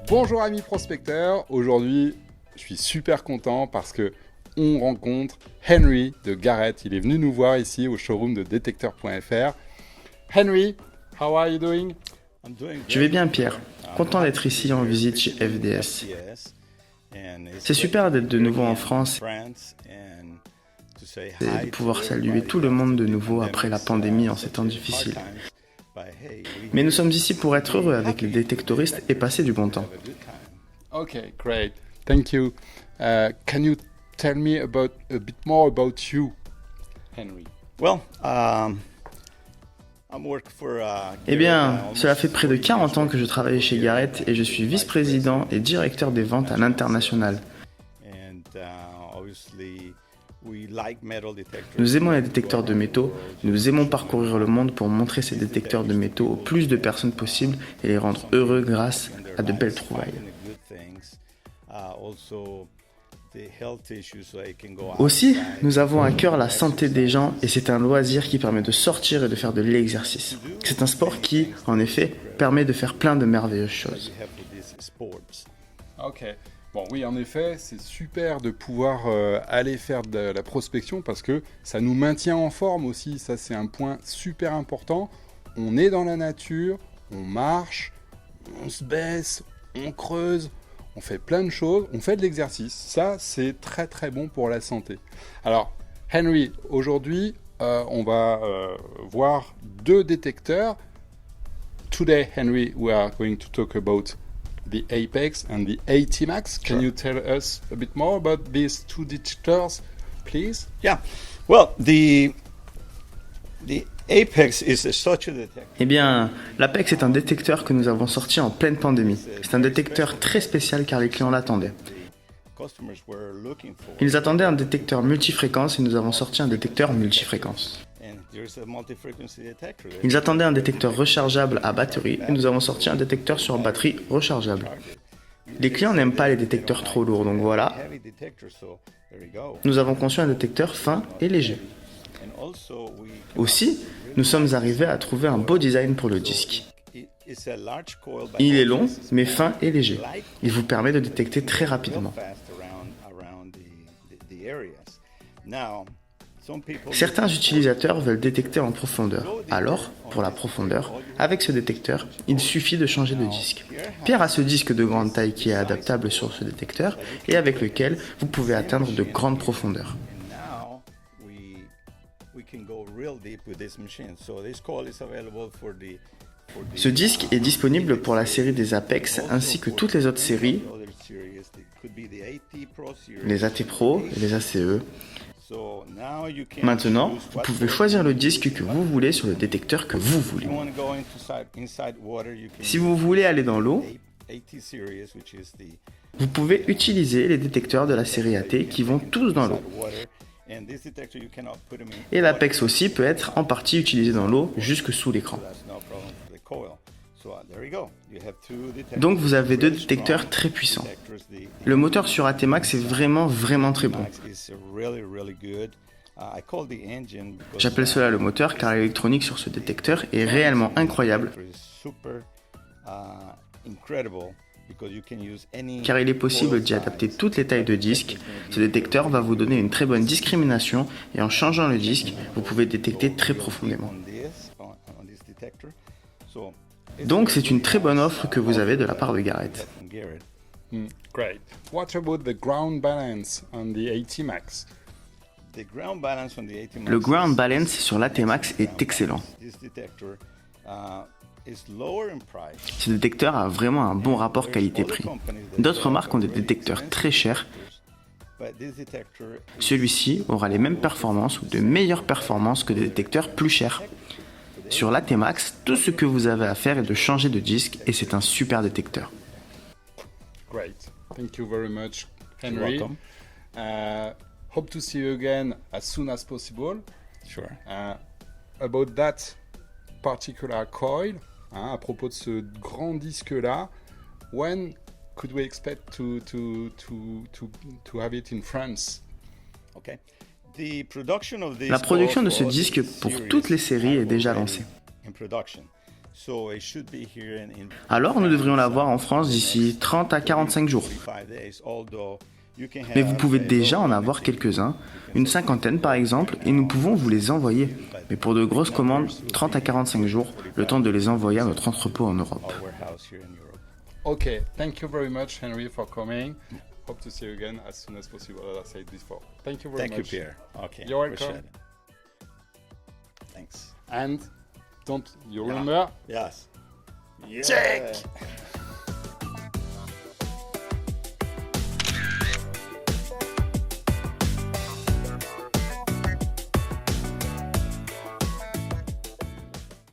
Bonjour amis prospecteurs, aujourd'hui je suis super content parce que on rencontre Henry de Garrett. Il est venu nous voir ici au showroom de Détecteur.fr. Henry, how are you doing? Je vais bien Pierre, content d'être ici en visite chez FDS. C'est super d'être de nouveau en France et de pouvoir saluer tout le monde de nouveau après la pandémie en ces temps difficiles. Mais nous sommes ici pour être heureux avec les détectoristes et passer du bon temps. Okay, great. Thank you. Can you tell me a bit more about you, Henry? Eh bien, cela fait près de 40 ans que je travaille chez Garrett et je suis vice-président et directeur des ventes à l'international. Nous aimons les détecteurs de métaux, nous aimons parcourir le monde pour montrer ces détecteurs de métaux au plus de personnes possible et les rendre heureux grâce à de belles trouvailles. Aussi, nous avons à cœur la santé des gens et c'est un loisir qui permet de sortir et de faire de l'exercice. C'est un sport qui, en effet, permet de faire plein de merveilleuses choses. Ok. Bon, oui, en effet, c'est super de pouvoir aller faire de la prospection parce que ça nous maintient en forme aussi. Ça, c'est un point super important. On est dans la nature, on marche, on se baisse, on creuse, on fait plein de choses, on fait de l'exercice. Ça, c'est très très bon pour la santé. Alors, Henry, aujourd'hui, on va voir deux détecteurs. Today, Henry, we are going to talk about the Apex and the AT-Max. Can you tell us a bit more about these two detectors, please? Yeah, well, the Apex is such a detector. Eh bien, l'Apex est un détecteur que nous avons sorti en pleine pandémie. C'est un détecteur très spécial car les clients l'attendaient. Ils attendaient un détecteur multifréquence et nous avons sorti un détecteur multifréquence. Ils attendaient un détecteur rechargeable à batterie et nous avons sorti un détecteur sur batterie rechargeable. Les clients n'aiment pas les détecteurs trop lourds, donc voilà. Nous avons conçu un détecteur fin et léger. Aussi, nous sommes arrivés à trouver un beau design pour le disque. Il est long, mais fin et léger. Il vous permet de détecter très rapidement. Certains utilisateurs veulent détecter en profondeur. Alors, pour la profondeur, avec ce détecteur, il suffit de changer de disque. Pierre a ce disque de grande taille qui est adaptable sur ce détecteur et avec lequel vous pouvez atteindre de grandes profondeurs. Ce disque est disponible pour la série des Apex ainsi que toutes les autres séries, les AT Pro et les ACE. Maintenant, vous pouvez choisir le disque que vous voulez sur le détecteur que vous voulez. Si vous voulez aller dans l'eau, vous pouvez utiliser les détecteurs de la série AT qui vont tous dans l'eau. Et l'Apex aussi peut être en partie utilisé dans l'eau jusque sous l'écran. Donc vous avez deux détecteurs très puissants. Le moteur sur AT-Max est vraiment très bon. J'appelle cela le moteur car l'électronique sur ce détecteur est réellement incroyable. Car il est possible d'y adapter toutes les tailles de disques. Ce détecteur va vous donner une très bonne discrimination et en changeant le disque, vous pouvez détecter très profondément. Donc c'est une très bonne offre que vous avez de la part de Garrett. Great. What about the ground balance on the AT-Max? Le ground balance sur l'AT-Max est excellent. Ce détecteur a vraiment un bon rapport qualité-prix. D'autres marques ont des détecteurs très chers. Celui-ci aura les mêmes performances ou de meilleures performances que des détecteurs plus chers. Sur l'AT-Max, tout ce que vous avez à faire est de changer de disque et c'est un super détecteur. Great. Thank you very much, Henry. Hope to see you again as soon as possible. Sure. About that particular coil, à propos de ce grand disque-là, when could we expect to have it in France? Okay. La production de ce disque pour toutes les séries est déjà lancée. So it should be here in Alors nous devrions l'avoir en France d'ici 30 à 45 jours. 5 days, although you can Mais vous have pouvez a déjà en local avoir quantity. quelques-uns, une cinquantaine par exemple, et nous pouvons vous les envoyer. Mais pour de grosses commandes, 30 à 45 jours, le temps de les envoyer à notre entrepôt en Europe. Our warehouse here in Europe. Okay, thank you very much, Henry, for coming. Hope to see you again as soon as possible, as I said before. Thank you very Thank you, much. Pierre. Okay. You're welcome. appreciate it. Thanks. And you remember? Yes. Check! Yeah.